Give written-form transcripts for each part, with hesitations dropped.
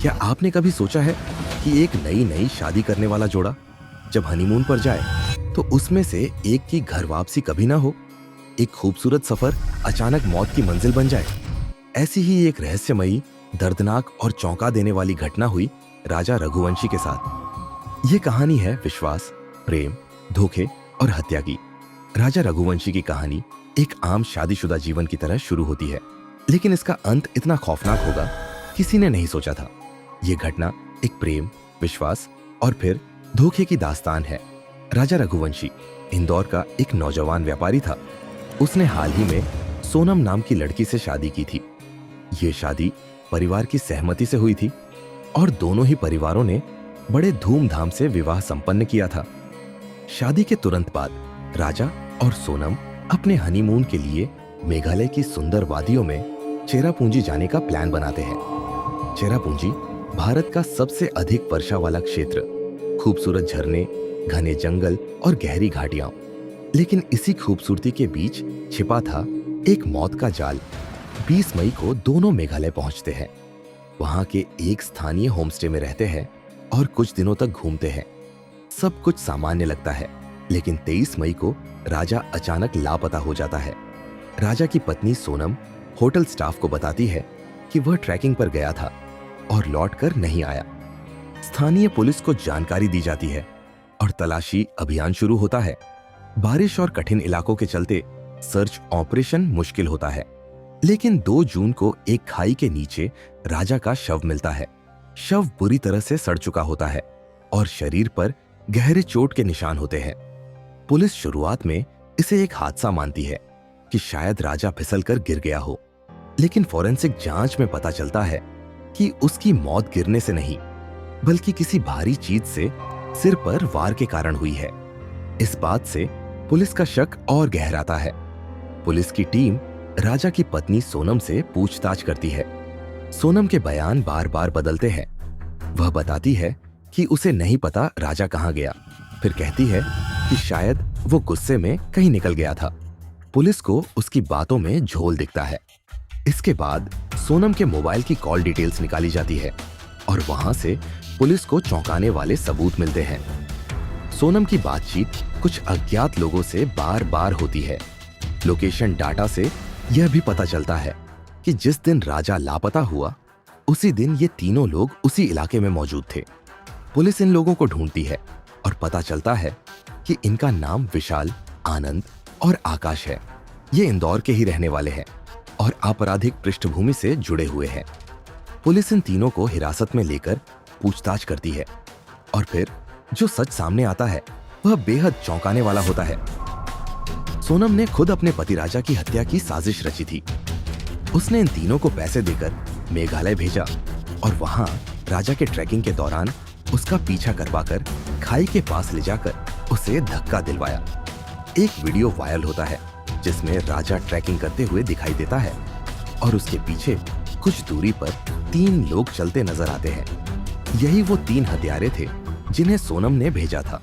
क्या आपने कभी सोचा है कि एक नई नई शादी करने वाला जोड़ा जब हनीमून पर जाए तो उसमें से एक की घर वापसी कभी ना हो? एक खूबसूरत सफर अचानक मौत की मंजिल बन जाए। ऐसी ही एक रहस्यमयी, दर्दनाक और चौंका देने वाली घटना हुई राजा रघुवंशी के साथ। ये कहानी है विश्वास, प्रेम, धोखे और हत्या की। राजा रघुवंशी की कहानी एक आम शादीशुदा जीवन की तरह शुरू होती है, लेकिन इसका अंत इतना खौफनाक होगा किसी ने नहीं सोचा था। ये घटना एक प्रेम, विश्वास और फिर धोखे की दास्तान है। राजा रघुवंशी इंदौर का एक नौजवान व्यापारी था। उसने हाल ही में सोनम नाम की लड़की से शादी की थी। ये शादी परिवार की सहमति से हुई थी और दोनों ही परिवारों ने बड़े धूमधाम से विवाह संपन्न किया था। शादी के तुरंत बाद राजा और सोनम अपने हनीमून के लिए मेघालय की सुंदर वादियों में चेरापूंजी जाने का प्लान बनाते हैं। चेरापूंजी भारत का सबसे अधिक वर्षा वाला क्षेत्र, खूबसूरत झरने, घने जंगल और गहरी घाटियां। लेकिन इसी खूबसूरती के बीच छिपा था एक मौत का जाल। 20 मई को दोनों मेघालय पहुंचते हैं। वहां के एक स्थानीय होमस्टे में रहते हैं और कुछ दिनों तक घूमते हैं। सब कुछ सामान्य लगता है, लेकिन 23 मई को राजा अचानक लापता हो जाता है। राजा की पत्नी सोनम होटल स्टाफ को बताती है कि वह ट्रैकिंग पर गया था और लौटकर नहीं आया। स्थानीय पुलिस को जानकारी दी जाती है और तलाशी अभियान शुरू होता है। बारिश और कठिन इलाकों के चलते सर्च ऑपरेशन मुश्किल होता है, लेकिन 2 जून को एक खाई के नीचे राजा का शव मिलता है। शव बुरी तरह से सड़ चुका होता है और शरीर पर गहरे चोट के निशान होते हैं। पुलिस शुरुआत में इसे एक हादसा मानती है कि शायद राजा फिसलकर गिर गया हो, लेकिन फोरेंसिक जांच में पता चलता है कि उसकी मौत गिरने से नहीं, बल्कि किसी भारी चीज से सिर पर वार के कारण हुई है। इस बात से पुलिस का शक और गहराता है। पुलिस की टीम राजा की पत्नी सोनम से पूछताछ करती है। सोनम के बयान बार बार बदलते हैं। वह बताती है कि उसे नहीं पता राजा कहां गया, फिर कहती है कि शायद वो गुस्से में कहीं निकल गया था। पुलिस को उसकी बातों में झोल दिखता है। इसके बाद सोनम के मोबाइल की कॉल डिटेल्स निकाली जाती है और वहां से पुलिस को चौंकाने वाले सबूत मिलते हैं। सोनम की बातचीत कुछ अज्ञात लोगों से बार बार होती है। लोकेशन डाटा से यह भी पता चलता है कि जिस दिन राजा लापता हुआ, उसी दिन ये तीनों लोग उसी इलाके में मौजूद थे। पुलिस इन लोगों को ढूंढती है और पता चलता है कि इनका नाम विशाल, आनंद और आकाश है। ये इंदौर के ही रहने वाले हैं और आपराधिक पृष्ठभूमि से जुड़े हुए हैं। पुलिस इन तीनों को हिरासत में लेकर पूछताछ करती है और फिर जो सच सामने आता है वह बेहद चौंकाने वाला होता है। सोनम ने खुद अपने पति राजा की हत्या की साजिश रची थी। उसने इन तीनों को पैसे देकर मेघालय भेजा और वहां राजा के ट्रैकिंग के दौरान उसका पीछा करवाकर खाई के पास ले जाकर उसे धक्का दिलवाया। एक वीडियो वायरल होता है जिसमें राजा ट्रैकिंग करते हुए दिखाई देता है और उसके पीछे कुछ दूरी पर 3 लोग चलते नजर आते हैं। यही वो 3 हत्यारे थे जिन्हें सोनम ने भेजा था।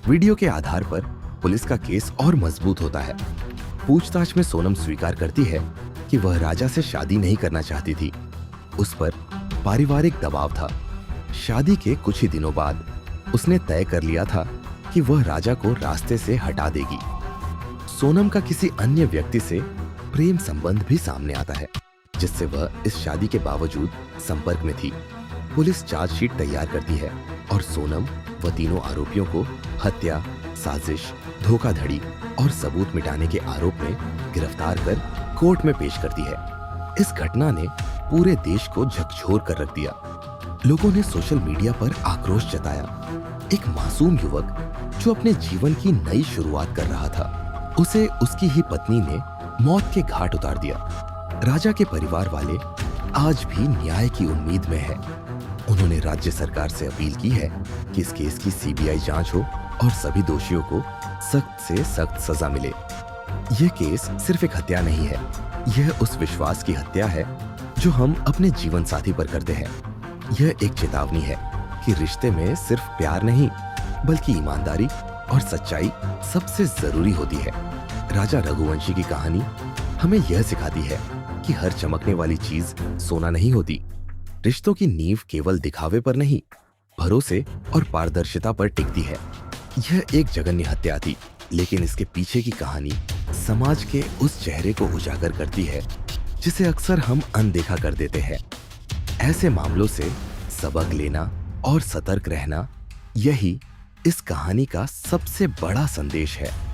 वीडियो के आधार पर पुलिस का केस और मजबूत होता है। पूछताछ में सोनम स्वीकार करती है कि वह राजा से शादी नहीं करना चाहती थी। उस पर पारिवारिक दबाव था। शादी के कुछ ही दिनों बाद उसने तय कर लिया था कि वह राजा को रास्ते से हटा देगी। सोनम का किसी अन्य व्यक्ति से प्रेम संबंध भी सामने आता है, जिससे वह इस शादी के बावजूद संपर्क में थी। पुलिस चार्जशीट तैयार करती है और सोनम व तीनों आरोपियों को हत्या, साजिश, धोखाधड़ी और सबूत मिटाने के आरोप में गिरफ्तार कर कोर्ट में पेश करती है। इस घटना ने पूरे देश को झकझोर कर रख दिया। लोगों ने सोशल मीडिया पर आक्रोश जताया। एक मासूम युवक जो अपने जीवन की नई शुरुआत कर रहा था, उसे उसकी ही पत्नी ने मौत के घाट उतार दिया। राजा के परिवार वाले आज भी न्याय की उम्मीद में हैं। उन्होंने राज्य सरकार से अपील की है कि इस केस की सीबीआई जांच हो और सभी दोषियों को सख्त से सख्त सजा मिले। यह केस सिर्फ एक हत्या नहीं है, यह उस विश्वास की हत्या है जो हम अपने जीवन साथी पर करते हैं। यह एक चेतावनी है कि रिश्ते में सिर्फ प्यार नहीं, बल्कि ईमानदारी और सच्चाई सबसे जरूरी होती है। राजा रघुवंशी की कहानी हमें यह सिखाती है कि हर चमकने वाली चीज सोना नहीं होती। रिश्तों की नींव केवल दिखावे पर नहीं, भरोसे और पारदर्शिता पर टिकती है। यह एक जघन्य हत्या थी, लेकिन इसके पीछे की कहानी समाज के उस चेहरे को उजागर करती है जिसे अक्सर हम अनदेखा कर देते हैं। ऐसे मामलों से सबक लेना और सतर्क रहना, यही इस कहानी का सबसे बड़ा संदेश है।